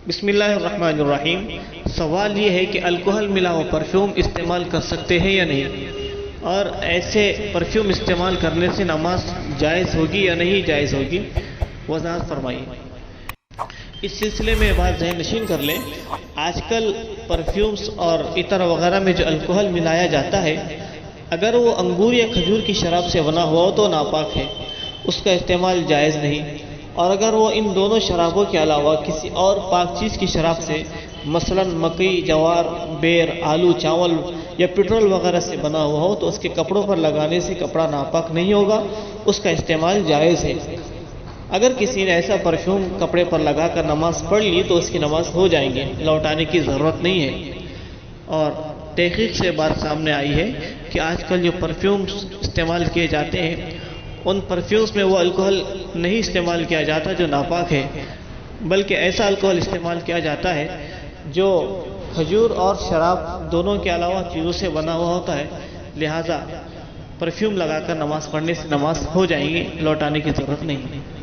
بسم اللہ الرحمن الرحیم۔ سوال یہ ہے کہ الکوہل ملا ہوا پرفیوم استعمال کر سکتے ہیں یا نہیں، اور ایسے پرفیوم استعمال کرنے سے نماز جائز ہوگی یا نہیں جائز ہوگی، وضاحت فرمائیے۔ اس سلسلے میں بات ذہن نشین کر لیں۔ آج کل پرفیومز اور عطر وغیرہ میں جو الکوہل ملایا جاتا ہے، اگر وہ انگور یا کھجور کی شراب سے بنا ہوا ہو تو ناپاک ہے، اس کا استعمال جائز نہیں، اور اگر وہ ان دونوں شرابوں کے علاوہ کسی اور پاک چیز کی شراب سے مثلا مکئی، جوار، بیر، آلو، چاول یا پٹرول وغیرہ سے بنا ہوا ہو تو اس کے کپڑوں پر لگانے سے کپڑا ناپاک نہیں ہوگا، اس کا استعمال جائز ہے۔ اگر کسی نے ایسا پرفیوم کپڑے پر لگا کر نماز پڑھ لی تو اس کی نماز ہو جائیں گے، لوٹانے کی ضرورت نہیں ہے۔ اور تحقیق سے بات سامنے آئی ہے کہ آج کل جو پرفیومز استعمال کیے جاتے ہیں، ان پرفیومز میں وہ الکوہل نہیں استعمال کیا جاتا جو ناپاک ہے، بلکہ ایسا الکوہل استعمال کیا جاتا ہے جو کھجور اور شراب دونوں کے علاوہ چیزوں سے بنا ہوا ہوتا ہے، لہٰذا پرفیوم لگا کر نماز پڑھنے سے نماز ہو جائیں گی، لوٹانے کی ضرورت نہیں ہے۔